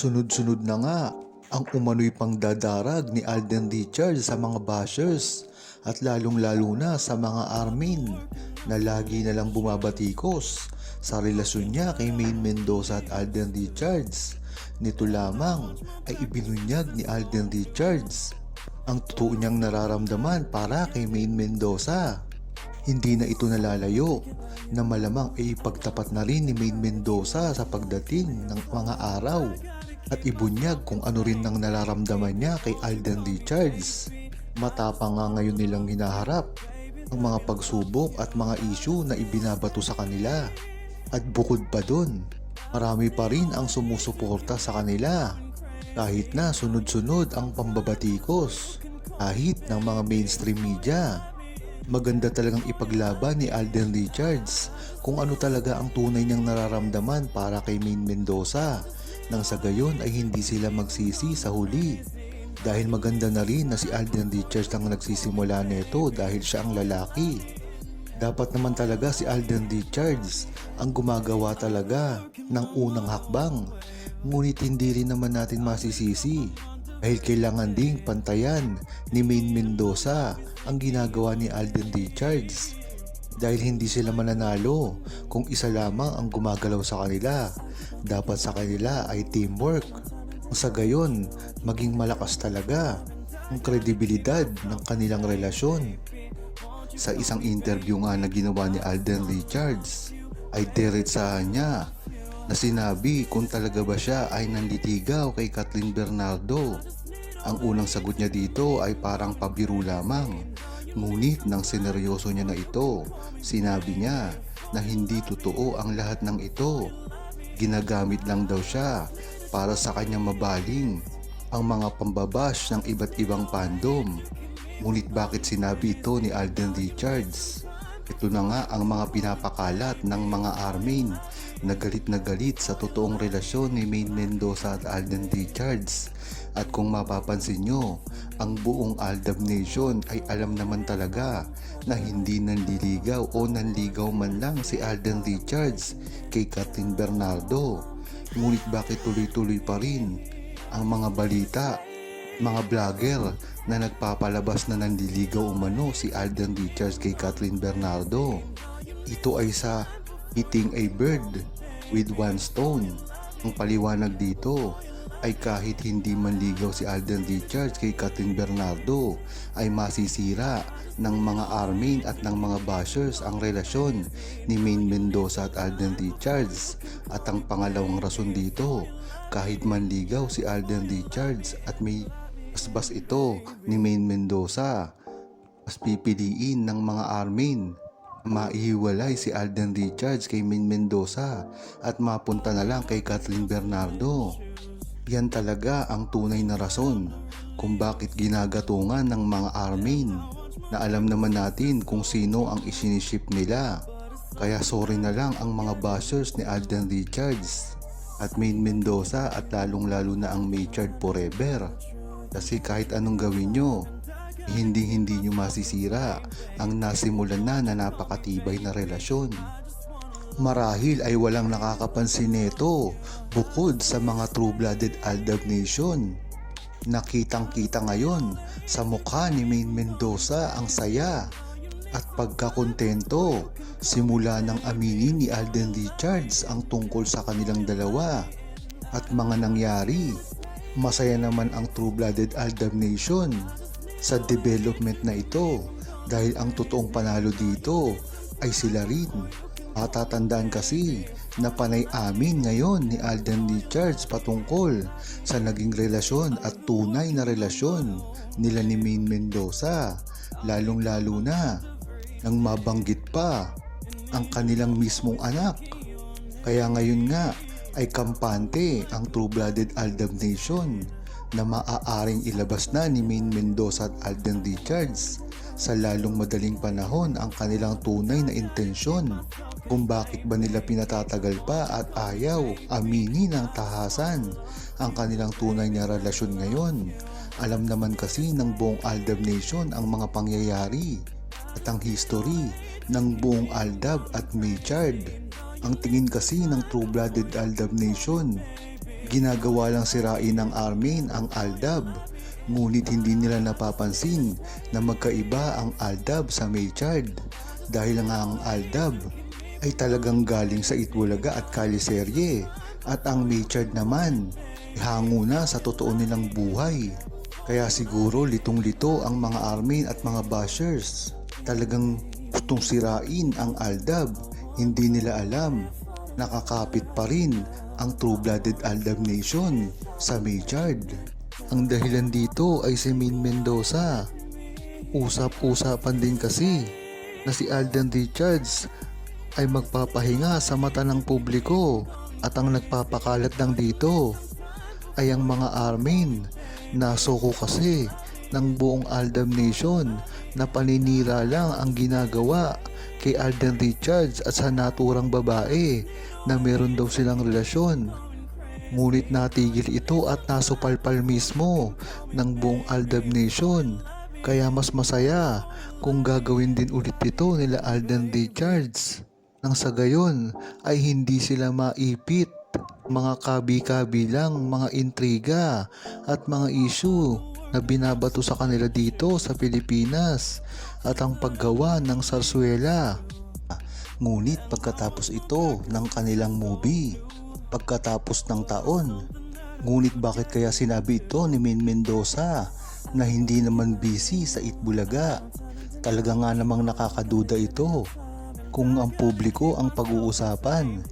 Sunod-sunod na nga ang umano'y pangdadarag ni Alden Richards sa mga bashers at lalong-lalo na sa mga Armin na lagi na lang bumabatikos sa relasyon niya kay Maine Mendoza at Alden Richards. Nito lamang ay ibinunyag ni Alden Richards ang totoo niyang nararamdaman para kay Maine Mendoza. Hindi na ito nalalayo na malamang ay ipagtapat na rin ni Maine Mendoza sa pagdating ng mga araw at ibunyag kung ano rin ang nararamdaman niya kay Alden Richards. Matapang nga ngayon nilang hinaharap ang mga pagsubok at mga issue na ibinabato sa kanila. At bukod pa dun, marami pa rin ang sumusuporta sa kanila kahit na sunod-sunod ang pambabatikos kahit ng mga mainstream media. Maganda talagang ipaglaban ni Alden Richards kung ano talaga ang tunay niyang nararamdaman para kay Maine Mendoza nang sa gayon ay hindi sila magsisi sa huli. Dahil maganda na rin na si Alden Richards ang nagsisimula nito dahil siya ang lalaki. Dapat naman talaga si Alden Richards ang gumagawa talaga ng unang hakbang. Ngunit hindi rin naman natin masisisi dahil kailangan ding pantayan ni Maine Mendoza ang ginagawa ni Alden Richards. Dahil hindi sila mananalo kung isa lamang ang gumagalaw sa kanila. Dapat sa kanila ay teamwork. Sa gayon, maging malakas talaga ang kredibilidad ng kanilang relasyon. Sa isang interview nga na ginawa ni Alden Richards, ay diretsahan niya na sinabi kung talaga ba siya ay nanlitigaw kay Kathryn Bernardo. Ang unang sagot niya dito ay parang pabiro lamang. Ngunit nang sineryoso niya na ito, sinabi niya na hindi totoo ang lahat ng ito. Ginagamit lang daw siya para sa kanyang mabaling ang mga pambabash ng iba't ibang fandom. Ngunit bakit sinabi ito ni Alden Richards? Ito na nga ang mga pinapakalat ng mga Armin na galit sa totoong relasyon ni Maine Mendoza at Alden Richards. At kung mapapansin nyo, ang buong Aldab Nation ay alam naman talaga na hindi nanliligaw o nanligaw man lang si Alden Richards kay Kathryn Bernardo. Ngunit bakit tuloy-tuloy pa rin ang mga balita, mga vlogger na nagpapalabas na nanliligaw umano si Alden Richards kay Kathryn Bernardo? Ito ay sa hitting a bird with one stone. Ang paliwanag dito ay kahit hindi manligaw si Alden Richards kay Kathryn Bernardo ay masisira ng mga Armin at ng mga bashers ang relasyon ni Maine Mendoza at Alden Richards. At ang pangalawang rason dito, kahit manligaw si Alden Richards at may basbas ito ni Maine Mendoza, mas pipiliin ng mga Armin maihiwalay si Alden Richards kay Maine Mendoza at mapunta na lang kay Kathryn Bernardo. Yan talaga ang tunay na rason kung bakit ginagatungan ng mga Armin na alam naman natin kung sino ang isiniship nila. Kaya sorry na lang ang mga bashers ni Alden Richards at Maine Mendoza at lalong-lalo na ang Maychard forever. Kasi kahit anong gawin nyo, hindi nyo masisira ang nasimulan na napakatibay na relasyon. Marahil ay walang nakakapansin nito bukod sa mga true-blooded Aldab Nation. Nakitang-kita ngayon sa mukha ni Maine Mendoza ang saya at pagkakontento simula nang aminin ni Alden Richards ang tungkol sa kanilang dalawa at mga nangyari. Masaya naman ang true-blooded Aldab Nation sa development na ito dahil ang totoong panalo dito ay sila rin. Matatandaan kasi na panay amin ngayon ni Alden Richards patungkol sa naging relasyon at tunay na relasyon nila ni Maine Mendoza, lalong-lalo na nang mabanggit pa ang kanilang mismong anak. Kaya ngayon nga ay kampante ang true-blooded Aldab Nation na maaaring ilabas na ni Maine Mendoza at Alden Richards sa lalong madaling panahon ang kanilang tunay na intensyon kung bakit ba nila pinatatagal pa at ayaw aminin ng tahasan ang kanilang tunay na relasyon ngayon. Alam naman kasi ng buong Aldab Nation ang mga pangyayari at ang history ng buong Aldab at Maychard. Ang tingin kasi ng true-blooded Aldab Nation, ginagawa lang sirain ng Armin ang Aldab. Ngunit hindi nila napapansin na magkaiba ang Aldab sa Maychard dahil nga ang Aldab ay talagang galing sa Itbulaga at Kaliserye at ang Maychard naman hango na sa totoo nilang buhay. Kaya siguro litong-lito ang mga Armin at mga bashers. Talagang gustong sirain ang Aldab. Hindi nila alam, nakakapit pa rin ang True-Blooded Aldab Nation sa Maychard. Ang dahilan dito ay si Maine Mendoza. Usap-usapan din kasi na si Alden Richards ay magpapahinga sa mata ng publiko at ang nagpapakalat lang dito ay ang mga Armin. Nasoko kasi ng buong Aldab Nation na paninira lang ang ginagawa kay Alden Richards at sa naturang babae na meron daw silang relasyon. Ngunit natigil ito at nasupalpal mismo ng buong Aldab Nation. Kaya mas masaya kung gagawin din ulit ito nila Alden Richards. Nang sa gayon ay hindi sila maipit. Mga kabi-kabi lang, mga intriga at mga issue na binabato sa kanila dito sa Pilipinas at ang paggawa ng sarsuela. Ngunit pagkatapos ito ng kanilang movie, pagkatapos ng taon, ngunit bakit kaya sinabi ito ni Maine Mendoza na hindi naman busy sa Itbulaga? Talaga nga namang nakakaduda ito kung ang publiko ang pag-uusapan.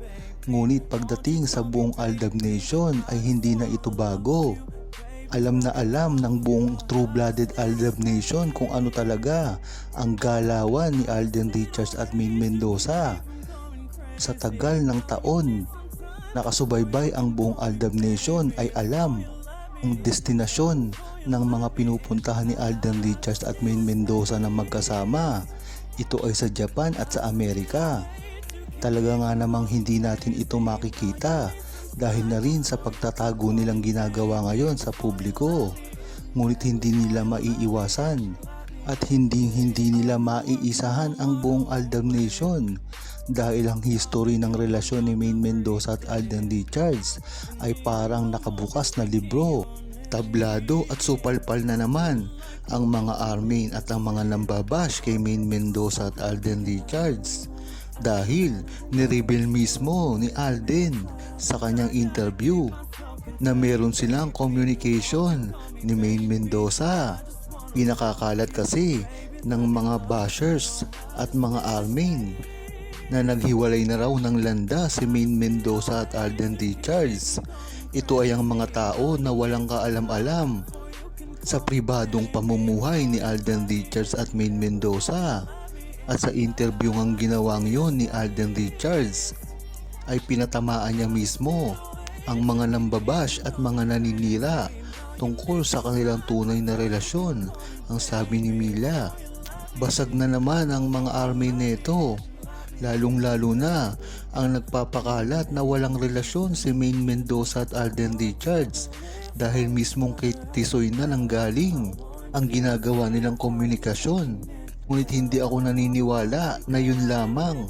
Ngunit pagdating sa buong Aldab Nation ay hindi na ito bago. Alam na alam ng buong True-Blooded Aldab Nation kung ano talaga ang galawan ni Alden Richards at Maine Mendoza. Sa tagal ng taon, nakasubaybay ang buong Aldab Nation ay alam ang destinasyon ng mga pinupuntahan ni Alden Richards at Maine Mendoza na magkasama. Ito ay sa Japan at sa Amerika. Talaga nga namang hindi natin ito makikita dahil na rin sa pagtatago nilang ginagawa ngayon sa publiko. Ngunit hindi nila maiiwasan at hindi nila maiisahan ang buong Aldab Nation dahil ang history ng relasyon ni Maine Mendoza at Alden Richards ay parang nakabukas na libro. Tablado at supalpal na naman ang mga Armin at ang mga nambabash kay Maine Mendoza at Alden Richards dahil nireveal mismo ni Alden sa kanyang interview na meron silang communication ni Maine Mendoza. Pinakakalat kasi ng mga bashers at mga Armin na naghiwalay na raw ng landa si Maine Mendoza at Alden Richards. Ito ay ang mga tao na walang kaalam-alam sa pribadong pamumuhay ni Alden Richards at Maine Mendoza. At sa interview ng ginawang yon ni Alden Richards ay pinatamaan niya mismo ang mga nambabash at mga naninira tungkol sa kanilang tunay na relasyon. Ang sabi ni Mila, basag na naman ang mga Armin neto. Lalong-lalo na ang nagpapakalat na walang relasyon si Maine Mendoza at Alden Richards dahil mismong kay Tisoy na nanggaling ang ginagawa nilang komunikasyon. Ngunit hindi ako naniniwala na yun lamang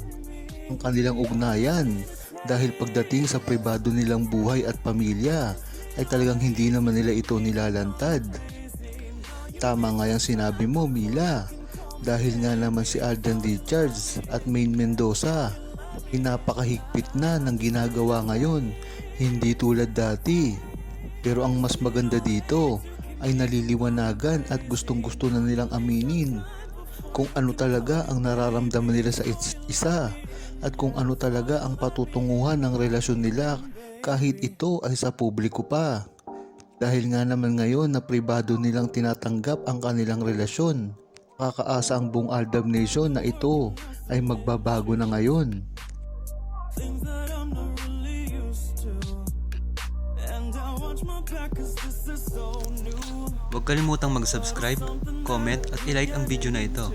ang kanilang ugnayan dahil pagdating sa pribado nilang buhay at pamilya ay talagang hindi naman nila ito nilalantad. Tama nga yung sinabi mo, Mila. Dahil nga naman si Alden Richards at Maine Mendoza napakahigpit na ng ginagawa ngayon, hindi tulad dati. Pero ang mas maganda dito ay naliliwanagan at gustong-gusto na nilang aminin kung ano talaga ang nararamdaman nila sa isa at kung ano talaga ang patutunguhan ng relasyon nila kahit ito ay sa publiko pa. Dahil nga naman ngayon na pribado nilang tinatanggap ang kanilang relasyon. Makakaasa ang buong Aldab Nation na ito ay magbabago na ngayon. Huwag kalimutang mag-subscribe, comment at i-like ang video na ito.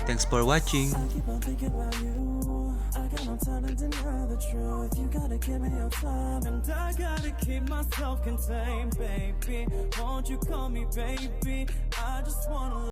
Thanks for watching! No time to deny the truth. You gotta give me your time, and I gotta keep myself contained, baby. Won't you call me baby?